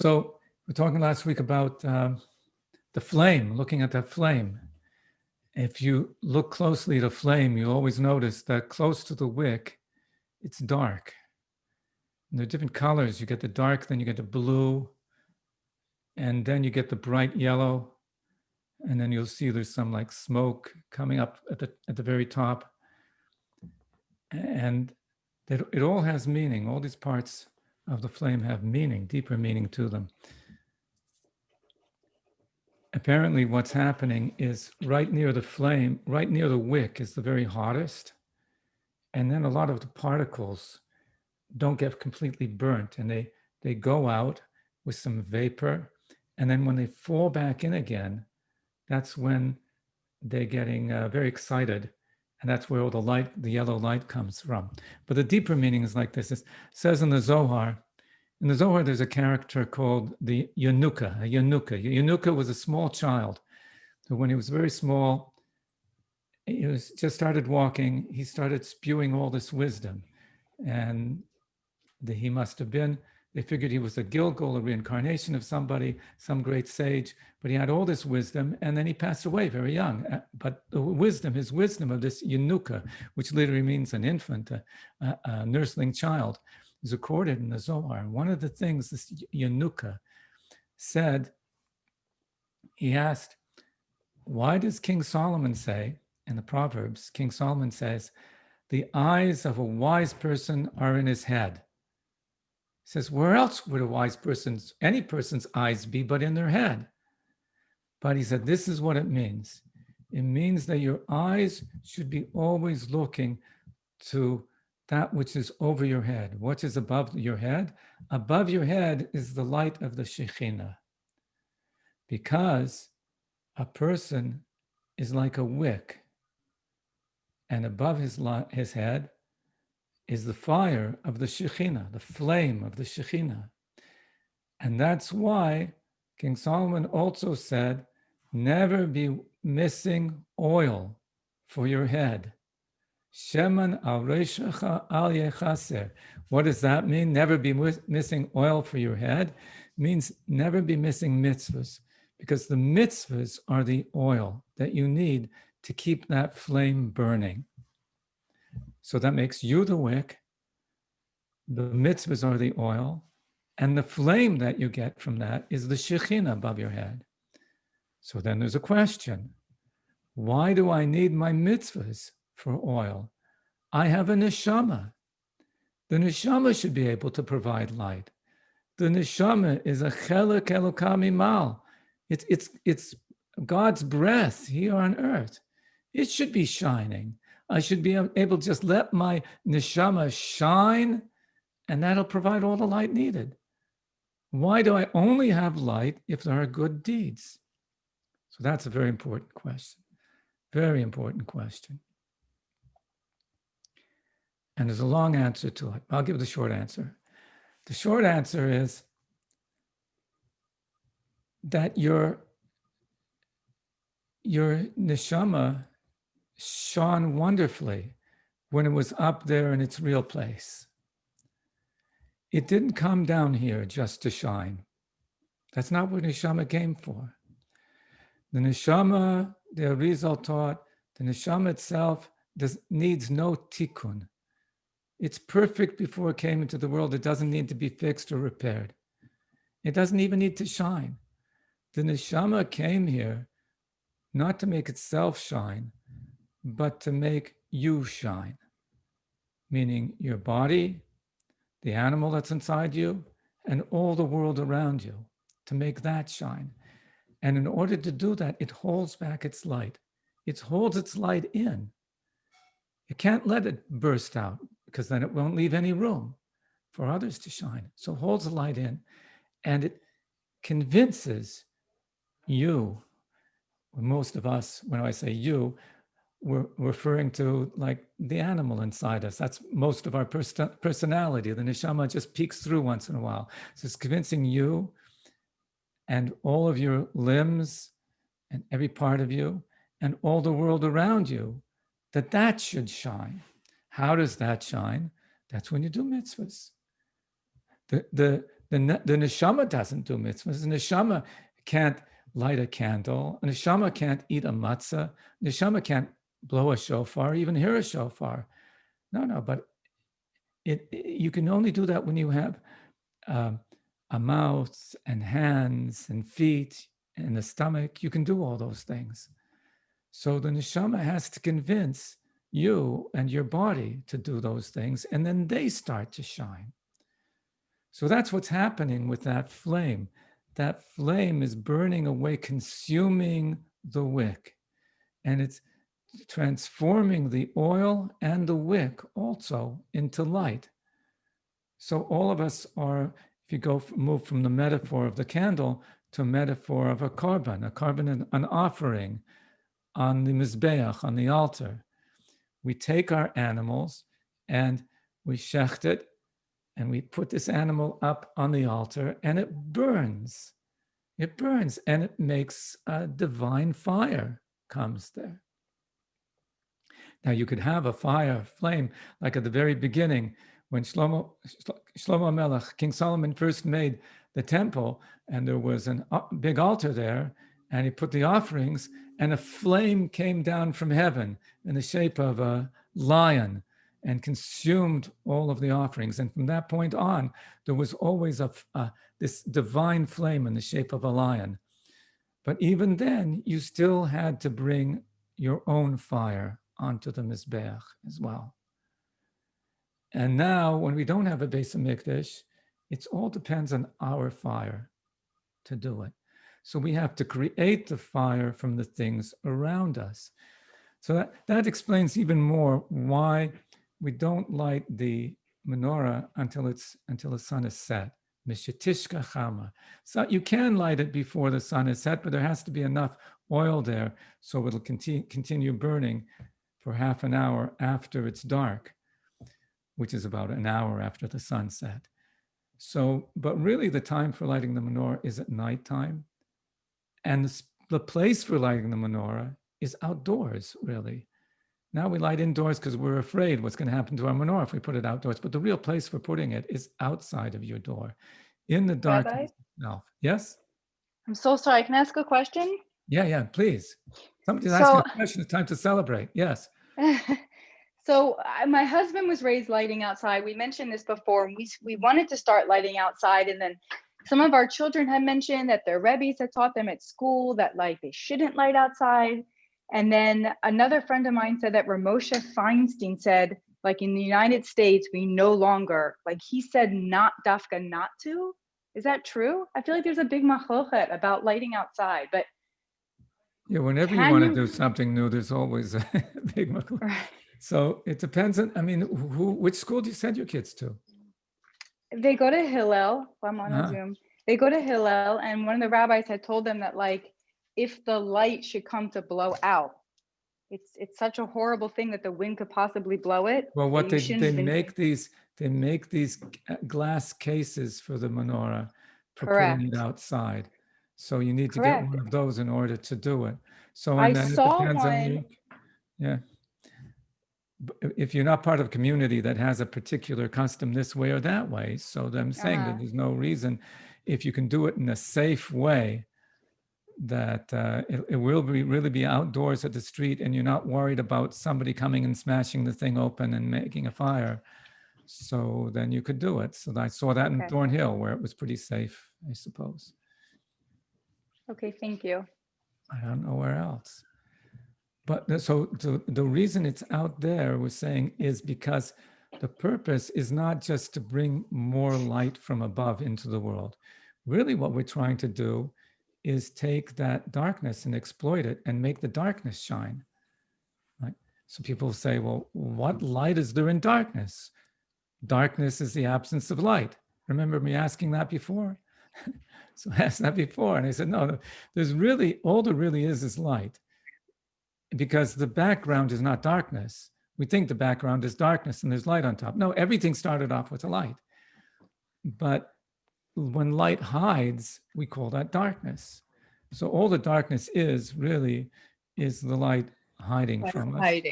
So we're talking last week about the flame, looking at that flame. If you look closely at a flame, you always notice that close to the wick, it's dark. And there are different colors. You get the dark, then you get the blue, and then you get the bright yellow. And then you'll see there's some like smoke coming up at the very top. And it all has meaning. All these parts of the flame have meaning, deeper meaning to them. Apparently what's happening is right near the flame, right near the wick is the very hottest. And then a lot of the particles don't get completely burnt and they go out with some vapor. And then when they fall back in again, that's when they're getting very excited. And that's where all the light, the yellow light comes from. But the deeper meaning is like this. It says in the Zohar, there's a character called the Chanukah. Chanukah was a small child who, when he was very small, he just started walking. He started spewing all this wisdom. And he must have been, they figured he was a Gilgal, a reincarnation of somebody, some great sage, but he had all this wisdom, and then he passed away very young. But the wisdom, his wisdom of this Chanukah, which literally means an infant, a nursling child, is recorded in the Zohar. And one of the things this Chanukah said, he asked, why does King Solomon say, in the Proverbs, King Solomon says, the eyes of a wise person are in his head. He says, where else would a wise person's, any person's eyes be but in their head? But he said, this is what it means. It means that your eyes should be always looking to that which is over your head. What is above your head? Above your head is the light of the Shekhinah. Because a person is like a wick, and above his head is the fire of the Shekhinah, the flame of the Shekhinah. And that's why King Solomon also said, never be missing oil for your head. Sheman al reishacha al yechaser. What does that mean? Never be missing oil for your head means never be missing mitzvahs, because the mitzvahs are the oil that you need to keep that flame burning. So that makes you the wick, the mitzvahs are the oil, and the flame that you get from that is the Shekhinah above your head. So then there's a question. Why do I need my mitzvahs for oil? I have a neshama. The neshama should be able to provide light. The neshama is a chelek elokah mimal. It's God's breath here on earth. It should be shining. I should be able to just let my neshama shine, and that'll provide all the light needed. Why do I only have light if there are good deeds? So that's a very important question. Very important question. And there's a long answer to it. I'll give the short answer. The short answer is that your neshama shone wonderfully when it was up there in its real place. It didn't come down here just to shine. That's not what neshama came for. The neshama, the Arizal taught, the neshama itself needs no tikkun. It's perfect before it came into the world. It doesn't need to be fixed or repaired. It doesn't even need to shine. The neshama came here not to make itself shine, but to make you shine. Meaning your body, the animal that's inside you, and all the world around you, to make that shine. And in order to do that, it holds back its light. It holds its light in. It can't let it burst out, because then it won't leave any room for others to shine. So it holds the light in, and it convinces you, most of us, when I say you, we're referring to like the animal inside us. That's most of our personality. The neshama just peeks through once in a while. So it's convincing you and all of your limbs and every part of you and all the world around you that should shine. How does that shine? That's when you do mitzvahs. The The neshama doesn't do mitzvahs. The neshama can't light a candle. A neshama can't eat a matzah. Neshama can't blow a shofar, even hear a shofar. No, but you can only do that when you have a mouth and hands and feet and a stomach. You can do all those things. So the neshama has to convince you and your body to do those things, and then they start to shine. So that's what's happening with that flame. That flame is burning away, consuming the wick, and it's transforming the oil and the wick also into light. So all of us are, if you move from the metaphor of the candle to a metaphor of a carbon, an offering on the mizbeach, on the altar. We take our animals and we shecht it, and we put this animal up on the altar, and it burns. It burns, and it makes a divine fire comes there. Now you could have a fire, flame, like at the very beginning, when Shlomo Melech, King Solomon, first made the temple, and there was a big altar there, and he put the offerings, and a flame came down from heaven in the shape of a lion and consumed all of the offerings. And from that point on, there was always this divine flame in the shape of a lion. But even then, you still had to bring your own fire onto the Mizbeach as well. And now, when we don't have a Beis HaMikdash, it all depends on our fire to do it. So we have to create the fire from the things around us. So that explains even more why we don't light the menorah until the sun is set. Mishetishka chama. So you can light it before the sun is set, but there has to be enough oil there so it'll continue burning for half an hour after it's dark, which is about an hour after the sunset. So, but really the time for lighting the menorah is at nighttime. And the place for lighting the menorah is outdoors, really. Now we light indoors because we're afraid what's going to happen to our menorah if we put it outdoors. But the real place for putting it is outside of your door, in the darkness itself. Yes? I'm so sorry. Can I ask a question? Yeah, please. Somebody's asking a question. It's time to celebrate. Yes. So my husband was raised lighting outside. We mentioned this before. We wanted to start lighting outside, and then some of our children had mentioned that their rebbes had taught them at school that like they shouldn't light outside. And then another friend of mine said that Ramosha Feinstein said, like in the United States, we no longer, like he said, not dafka not to. Is that true? I feel like there's a big machlochet about lighting outside, but yeah, whenever you want to do something new, there's always a big machlochet. Right. So it depends on, I mean, which school do you send your kids to? They go to Hillel. I'm on a Zoom. They go to Hillel, and one of the rabbis had told them that like, if the light should come to blow out, it's such a horrible thing that the wind could possibly blow it. Well, what they make these glass cases for the menorah for putting it outside. So you need to get one of those in order to do it. So and then it depends on you. Yeah. If you're not part of a community that has a particular custom this way or that way, so I'm saying that there's no reason, if you can do it in a safe way, that it will really be outdoors at the street, and you're not worried about somebody coming and smashing the thing open and making a fire. So then you could do it. So I saw that in Thornhill, where it was pretty safe, I suppose. Okay, thank you. I don't know where else. But so the reason it's out there, we're saying, is because the purpose is not just to bring more light from above into the world. Really what we're trying to do is take that darkness and exploit it and make the darkness shine. Right? So people say, well, what light is there in darkness? Darkness is the absence of light. Remember me asking that before? So I asked that before, and I said, no, there's really, all there really is light. Because the background is not darkness. We think the background is darkness and there's light on top. No, everything started off with a light. But when light hides, we call that darkness. So all the darkness is really is the light hiding from us.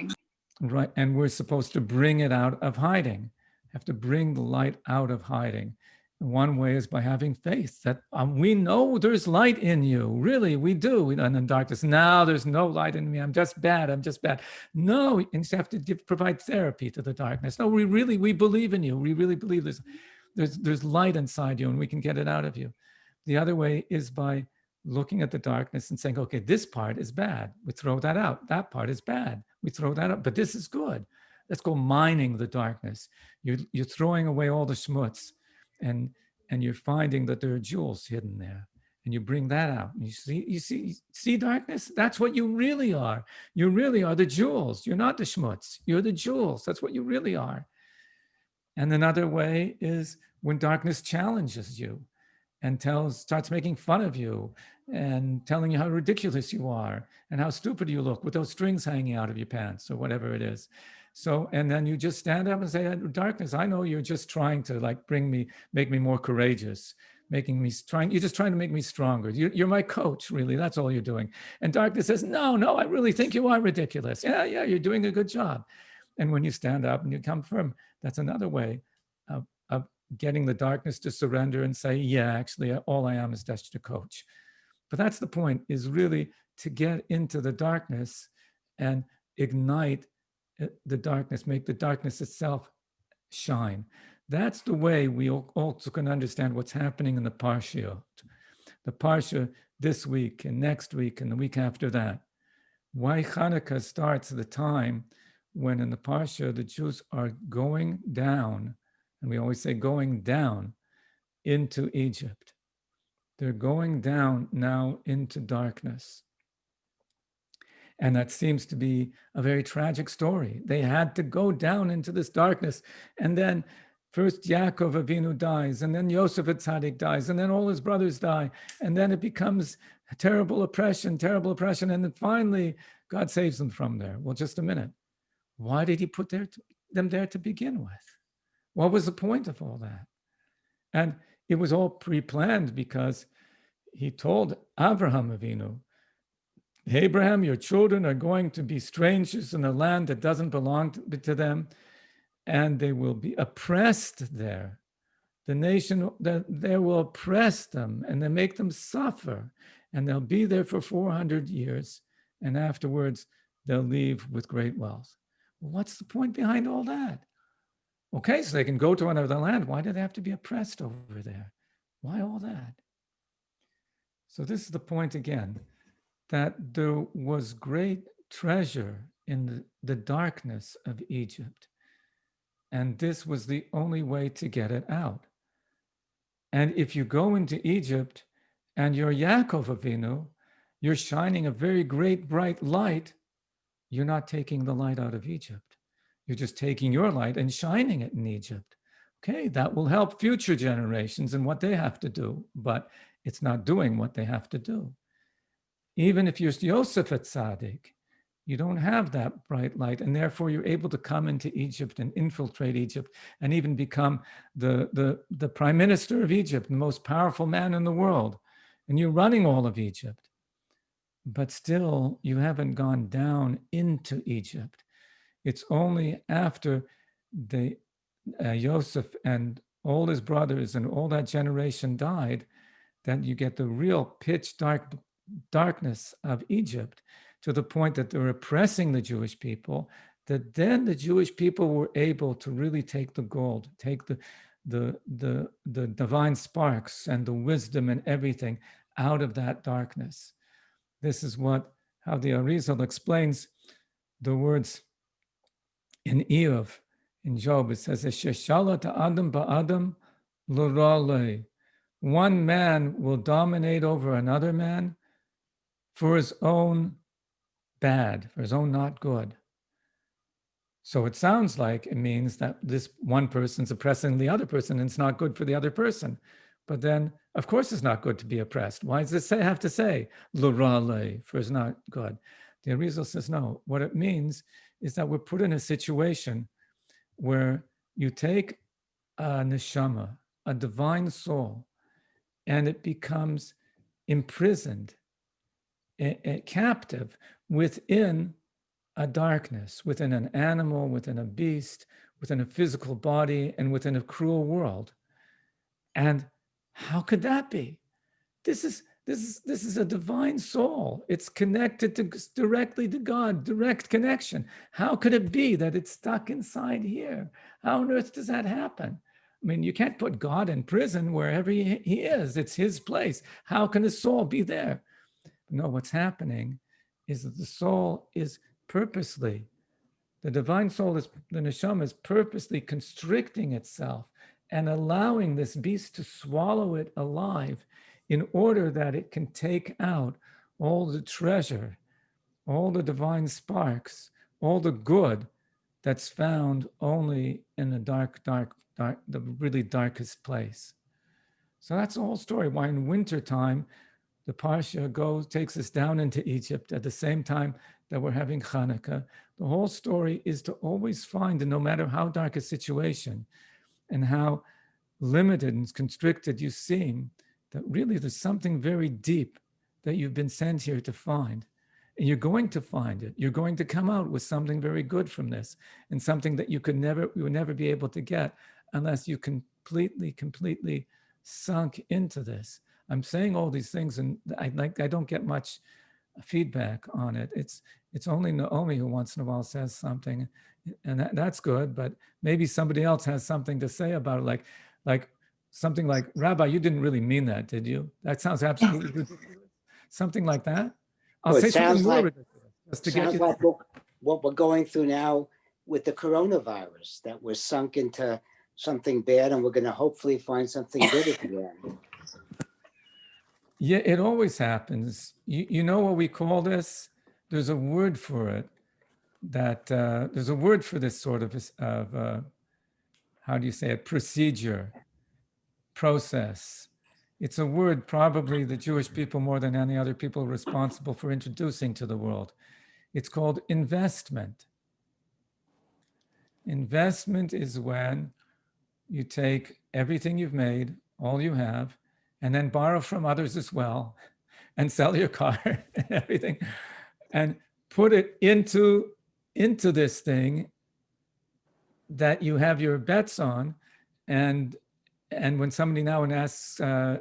Right. And we're supposed to bring it out of hiding. Have to bring the light out of hiding. One way is by having faith that we know there's light in you. Really, we do. And in darkness, now there's no light in me. I'm just bad. I'm just bad. No, you have to provide therapy to the darkness. No, we believe in you. We really believe there's light inside you and we can get it out of you. The other way is by looking at the darkness and saying, okay, this part is bad. We throw that out. That part is bad. We throw that out, but this is good. Let's go mining the darkness. You're throwing away all the schmutz and you're finding that there are jewels hidden there. And you bring that out. And you see darkness? That's what you really are. You really are the jewels. You're not the schmutz. You're the jewels. That's what you really are. And another way is when darkness challenges you and starts making fun of you and telling you how ridiculous you are and how stupid you look with those strings hanging out of your pants or whatever it is. So, and then you just stand up and say, darkness, I know you're just trying to like make me more courageous, you're just trying to make me stronger. You're my coach, really. That's all you're doing. And darkness says, no, I really think you are ridiculous. Yeah, you're doing a good job. And when you stand up and you come firm, that's another way of getting the darkness to surrender and say, yeah, actually, all I am is just a coach. But that's the point, is really to get into the darkness and ignite the darkness, make the darkness itself shine. That's the way we also can understand what's happening in the Parsha. The Parsha this week and next week and the week after that. Why Chanukah starts the time when in the Parsha the Jews are going down, and we always say going down into Egypt. They're going down now into darkness. And that seems to be a very tragic story. They had to go down into this darkness. And then first Yaakov Avinu dies, and then Yosef Tzaddik dies, and then all his brothers die. And then it becomes terrible oppression. And then finally, God saves them from there. Well, just a minute. Why did he put them there to begin with? What was the point of all that? And it was all pre-planned because he told Abraham Avinu, Abraham, your children are going to be strangers in a land that doesn't belong to them, and they will be oppressed there. The nation, they will oppress them and they make them suffer, and they'll be there for 400 years, and afterwards they'll leave with great wealth. Well, what's the point behind all that? Okay, so they can go to another land. Why do they have to be oppressed over there? Why all that? So this is the point again, that there was great treasure in the darkness of Egypt. And this was the only way to get it out. And if you go into Egypt and you're Yaakov Avinu, you're shining a very great bright light, you're not taking the light out of Egypt. You're just taking your light and shining it in Egypt. Okay, that will help future generations and what they have to do, but it's not doing what they have to do. Even if you're Yosef Tzaddik, you don't have that bright light, and therefore you're able to come into Egypt and infiltrate Egypt and even become the prime minister of Egypt, the most powerful man in the world, and you're running all of Egypt. But still, you haven't gone down into Egypt. It's only after Yosef and all his brothers and all that generation died that you get the real pitch darkness of Egypt, to the point that they're oppressing the Jewish people, that then the Jewish people were able to really take the gold, take the divine sparks and the wisdom and everything out of that darkness. This is how the Arizal explains the words in Eov, in Job. It says, "Sheshala Adam ba'adam l'ra. One man will dominate over another man for his own bad, for his own not good." So it sounds like it means that this one person's oppressing the other person, and it's not good for the other person. But then, of course, it's not good to be oppressed. Why does it have to say l'ra, for it's not good? The Arizal says no. What it means is that we're put in a situation where you take a neshama, a divine soul, and it becomes imprisoned, captive within a darkness, within an animal, within a beast, within a physical body, and within a cruel world. And how could that be? This is a divine soul. It's connected to directly to God, direct connection. How could it be that it's stuck inside here? How on earth does that happen? I mean, you can't put God in prison wherever he is. It's his place. How can the soul be there? No, what's happening is that the soul is purposely, the divine soul is, the neshama is purposely constricting itself and allowing this beast to swallow it alive in order that it can take out all the treasure, all the divine sparks, all the good that's found only in the dark, the really darkest place. So that's the whole story. Why in wintertime, the Parsha takes us down into Egypt at the same time that we're having Chanukah. The whole story is to always find, and no matter how dark a situation and how limited and constricted you seem, that really there's something very deep that you've been sent here to find. And you're going to find it. You're going to come out with something very good from this, and something that you would never be able to get unless you completely sunk into this. I'm saying all these things, and I don't get much feedback on it. It's only Naomi who once in a while says something, and that's good. But maybe somebody else has something to say about it, like something like, Rabbi, you didn't really mean that, did you? That sounds absolutely ridiculous. Something like that. I'll Well, say it something sounds more like ridiculous just to get you. like what we're going through now with the coronavirus, that we're sunk into something bad and we're going to hopefully find something good at the end. Yeah, it always happens. You know what we call this? There's a word for it. There's a word for this sort of how do you say it? Procedure, process. It's a word probably the Jewish people more than any other people are responsible for introducing to the world. It's called investment. Investment is when you take everything you've made, all you have, and then borrow from others as well, and sell your car and everything, and put it into this thing that you have your bets on. And when somebody now asks,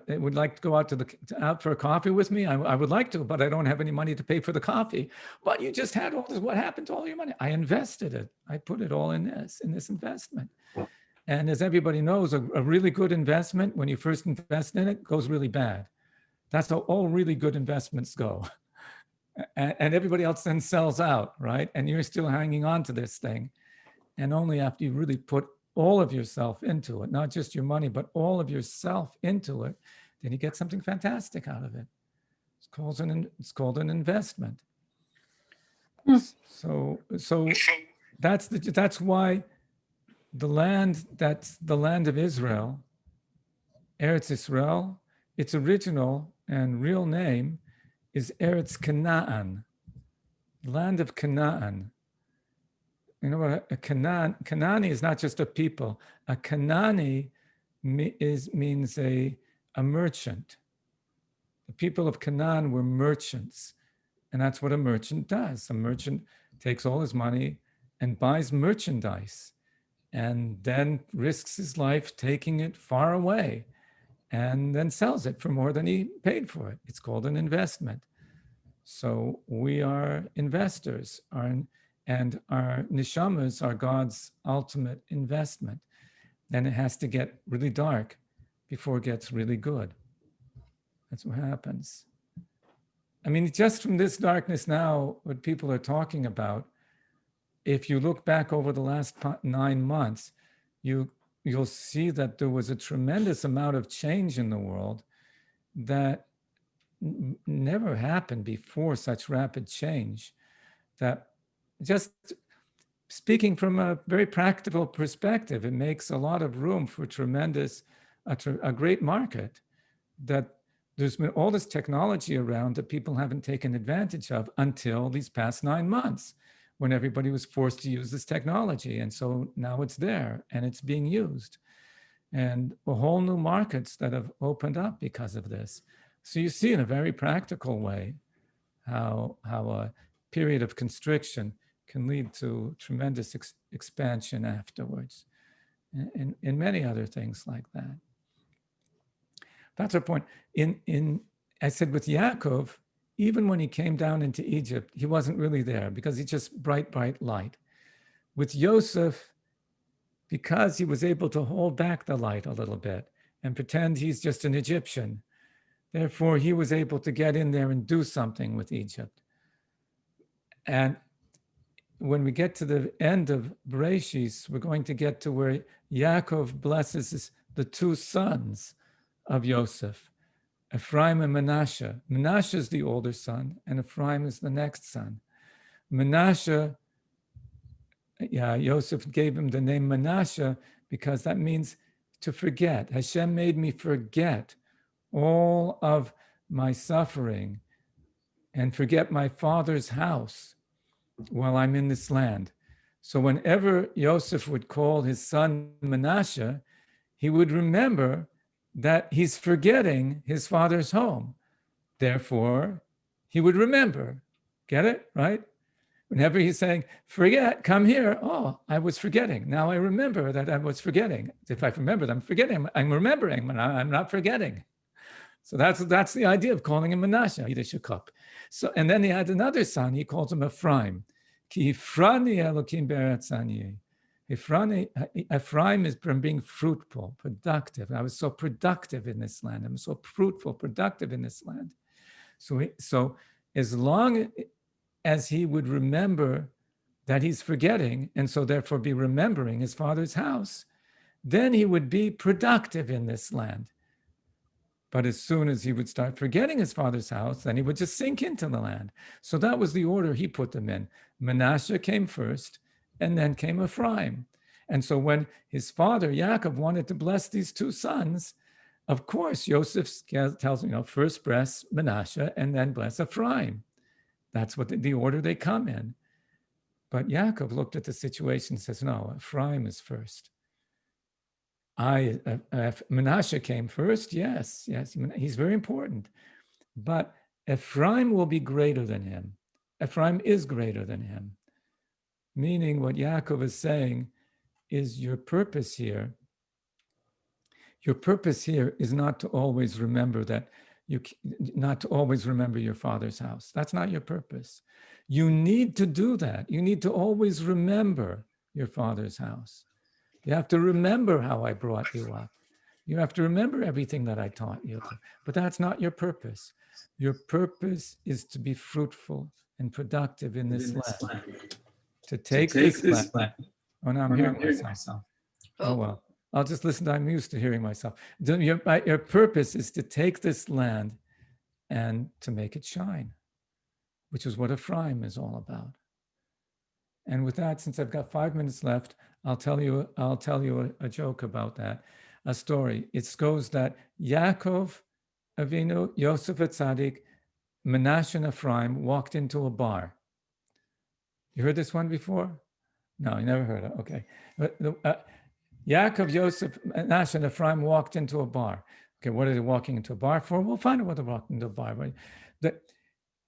would like to go out for a coffee with me, I would like to, but I don't have any money to pay for the coffee. But you just had all this. What happened to all your money? I invested it. I put it all in this investment. And as everybody knows, a really good investment, when you first invest in it, goes really bad. That's how all really good investments go. And everybody else then sells out, right? And you're still hanging on to this thing. And only after you really put all of yourself into it, not just your money, but all of yourself into it, then you get something fantastic out of it. It's called an investment. So that's why that's the land of Israel, Eretz Israel, its original and real name is Eretz Canaan, land of Canaan. You know what a Canaani is? Not just a people. A Canaani means a merchant. The people of Canaan were merchants, and that's what a merchant does. A merchant takes all his money and buys merchandise, and then risks his life taking it far away, and then sells it for more than he paid for it. It's called an investment. So we are investors, and our neshamas are God's ultimate investment. Then it has to get really dark before it gets really good. That's what happens. I mean, just from this darkness now, what people are talking about, if you look back over the last 9 months, you'll see that there was a tremendous amount of change in the world that never happened before, such rapid change. That just speaking from a very practical perspective, it makes a lot of room for a great market, that there's been all this technology around that people haven't taken advantage of until these past 9 months, when everybody was forced to use this technology. And so now it's there and it's being used. And a whole new markets that have opened up because of this. So you see in a very practical way how a period of constriction can lead to tremendous expansion afterwards, and many other things like that. That's our point. I said with Yaakov, even when he came down into Egypt, he wasn't really there because he's just bright, bright light. With Yosef, because he was able to hold back the light a little bit and pretend he's just an Egyptian, therefore he was able to get in there and do something with Egypt. And when we get to the end of Bereshis, we're going to get to where Yaakov blesses the two sons of Yosef, Ephraim and Manasseh. Manasseh is the older son, and Ephraim is the next son. Manasseh, Yosef gave him the name Manasseh because that means to forget. Hashem made me forget all of my suffering and forget my father's house while I'm in this land. So whenever Yosef would call his son Manasseh, he would remember that he's forgetting his father's home. Therefore, he would remember. Get it? Right? Whenever he's saying, forget, come here. Oh, I was forgetting. Now I remember that I was forgetting. If I remembered, I'm forgetting. I'm remembering, but I'm not forgetting. So that's the idea of calling him Manasseh. So, and then he had another son. He calls him Ephraim. Ki Ifrani Elokim be'eretz aniyeh. Ephraim is from being fruitful, productive. I was so productive in this land. I'm so fruitful, productive in this land. So as long as he would remember that he's forgetting, and so therefore be remembering his father's house, then he would be productive in this land. But as soon as he would start forgetting his father's house, then he would just sink into the land. So that was the order he put them in. Manasseh came first, and then came Ephraim. And so when his father, Yaakov, wanted to bless these two sons, of course, Yosef tells him, first bless Manasseh and then bless Ephraim. That's what the order they come in. But Yaakov looked at the situation and says, no, Ephraim is first. Manasseh came first, yes, he's very important. But Ephraim will be greater than him. Ephraim is greater than him. Meaning what Yaakov is saying is your purpose here is not to always remember not to always remember your father's house. That's not your purpose. You need to do that. You need to always remember your father's house. You have to remember how I brought you up. You have to remember everything that I taught you. But that's not your purpose. Your purpose is to be fruitful and productive in this land. To take this land. Oh, now I'm hearing myself. Oh, well. I'll just listen. I'm used to hearing myself. Your purpose is to take this land and to make it shine, which is what Ephraim is all about. And with that, since I've got 5 minutes left, I'll tell you a joke about that, a story. It goes that Yaakov Avinu, Yosef Atzadik, Manasseh and Ephraim walked into a bar. You heard this one before? No, you never heard it. Okay. Yaakov, Yosef, Manasseh, and Ephraim walked into a bar. Okay, what are they walking into a bar for? We'll find out what they're walking into a bar. But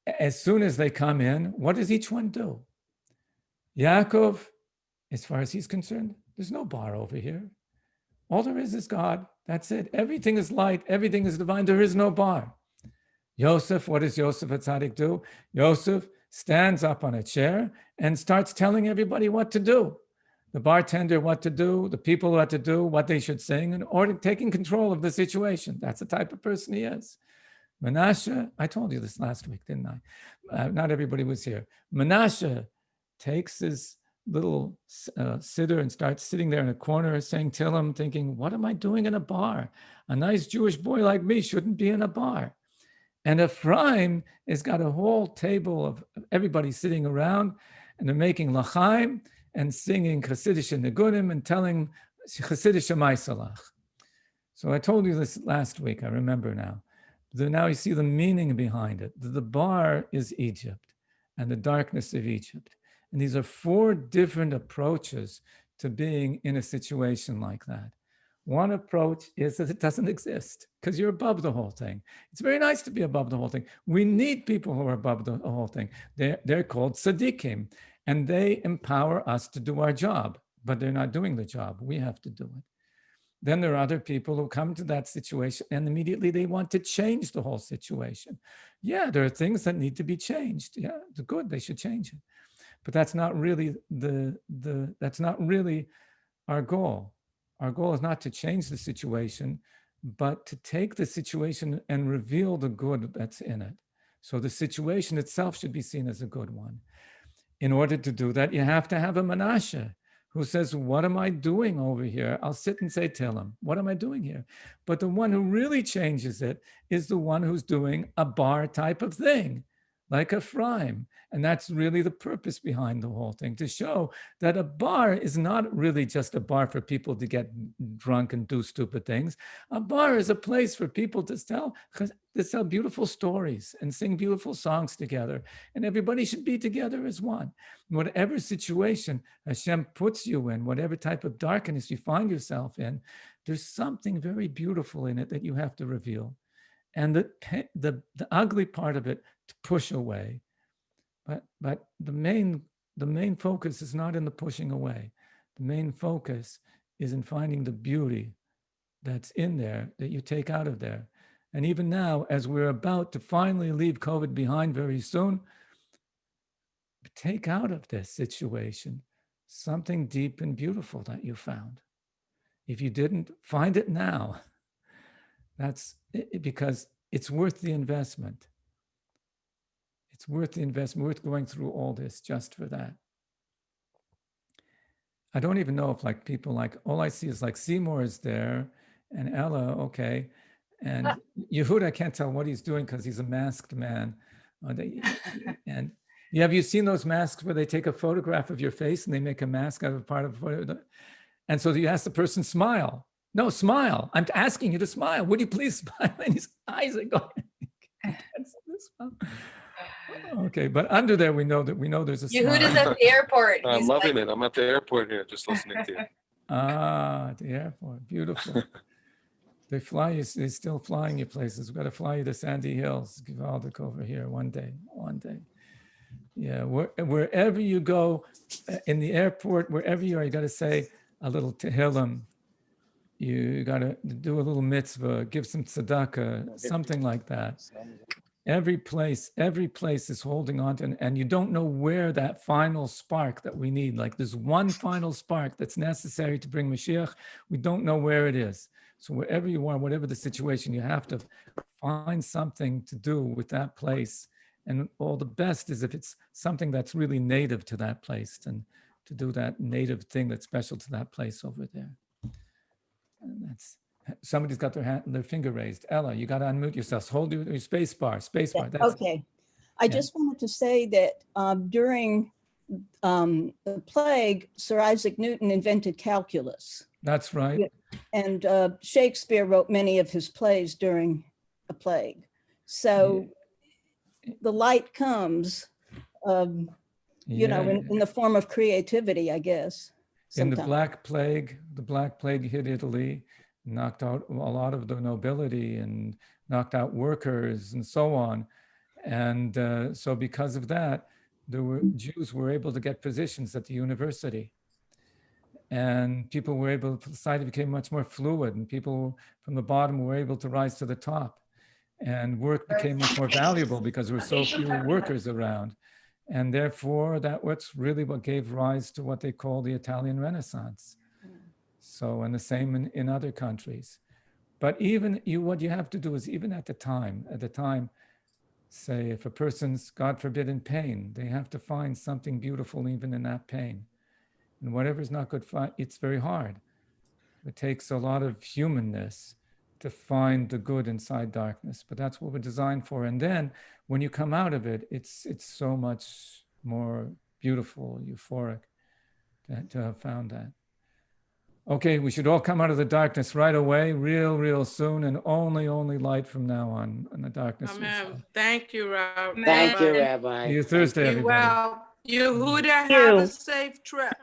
as soon as they come in, what does each one do? Yaakov, as far as he's concerned, there's no bar over here. All there is God. That's it. Everything is light. Everything is divine. There is no bar. Yosef, what does Yosef Atzadik do? Yosef stands up on a chair and starts telling everybody what to do. The bartender what to do, the people what to do, what they should sing, in order taking control of the situation. That's the type of person he is. Manasseh, I told you this last week, didn't I? Not everybody was here. Manasseh takes his little siddur and starts sitting there in a corner saying Tehillim, thinking, what am I doing in a bar? A nice Jewish boy like me shouldn't be in a bar. And Ephraim has got a whole table of everybody sitting around, and they're making lachaim and singing Chassidish Negunim and telling Chassidish Maisalach. So I told you this last week, I remember now. Now you see the meaning behind it. The bar is Egypt and the darkness of Egypt. And these are 4 different approaches to being in a situation like that. One approach is that it doesn't exist because you're above the whole thing. It's very nice to be above the whole thing. We need people who are above the whole thing. They're called tzaddikim, and they empower us to do our job, but they're not doing the job. We have to do it. Then there are other people who come to that situation and immediately they want to change the whole situation. Yeah, there are things that need to be changed. Yeah, it's good, they should change it. But that's not really that's not really our goal. Our goal is not to change the situation, but to take the situation and reveal the good that's in it. So the situation itself should be seen as a good one. In order to do that, you have to have a Menashe who says, what am I doing over here? I'll sit and say, tell him, what am I doing here? But the one who really changes it is the one who's doing a bar type of thing, like Ephraim. And that's really the purpose behind the whole thing, to show that a bar is not really just a bar for people to get drunk and do stupid things. A bar is a place for people to tell beautiful stories and sing beautiful songs together. And everybody should be together as one. Whatever situation Hashem puts you in, whatever type of darkness you find yourself in, there's something very beautiful in it that you have to reveal. And the ugly part of it to push away. But the main focus is not in the pushing away. The main focus is in finding the beauty that's in there that you take out of there. And even now, as we're about to finally leave COVID behind very soon, take out of this situation something deep and beautiful that you found. If you didn't, find it now. That's it, because it's worth the investment. It's worth the investment, worth going through all this just for that. I don't even know if people all I see is Seymour is there and Ella, okay. And Yehuda, I can't tell what he's doing because he's a masked man. And have you seen those masks where they take a photograph of your face and they make a mask out of part of it? And so you ask the person, smile. No, smile. I'm asking you to smile. Would you please smile? And his eyes are going. Okay, but under there we know there's a Yehuda's at the airport. I'm loving it. I'm at the airport here, just listening to you. At the airport, beautiful. They fly you. They're still flying you places. We've got to fly you to Sandy Hills. Givaldic over here one day. Yeah, wherever you go, in the airport, wherever you are, you got to say a little tehillim. You got to do a little mitzvah, give some tzedakah, something like that. Every place is holding on to, and you don't know where that final spark that we need, like there's one final spark that's necessary to bring Mashiach. We don't know where it is. So wherever you are, whatever the situation, you have to find something to do with that place. And all the best is if it's something that's really native to that place, and to do that native thing that's special to that place over there. And that's, somebody's got their finger raised. Ella, you got to unmute yourself. Hold your space bar. That's okay. I just wanted to say that during the plague, Sir Isaac Newton invented calculus. That's right. And Shakespeare wrote many of his plays during a plague. So the light comes, in the form of creativity, I guess. In the Black Plague hit Italy, knocked out a lot of the nobility and knocked out workers and so on. And so because of that, Jews were able to get positions at the university. And people were able, society became much more fluid, and people from the bottom were able to rise to the top. And work became much more valuable because there were so few workers around. And therefore, that's really what gave rise to what they call the Italian Renaissance. So, and the same in other countries. But even what you have to do is, even at the time, say if a person's, God forbid, in pain, they have to find something beautiful even in that pain. And whatever's not good, it's very hard. It takes a lot of humanness to find the good inside darkness, but that's what we're designed for. And then when you come out of it, it's so much more beautiful, euphoric to have found that. Okay, we should all come out of the darkness right away, real soon, and only light from now on, and the darkness. Amen. Thank you, Rabbi. Thank you, Rabbi. See you Thursday, everybody. Well, Yehuda, have a safe trip.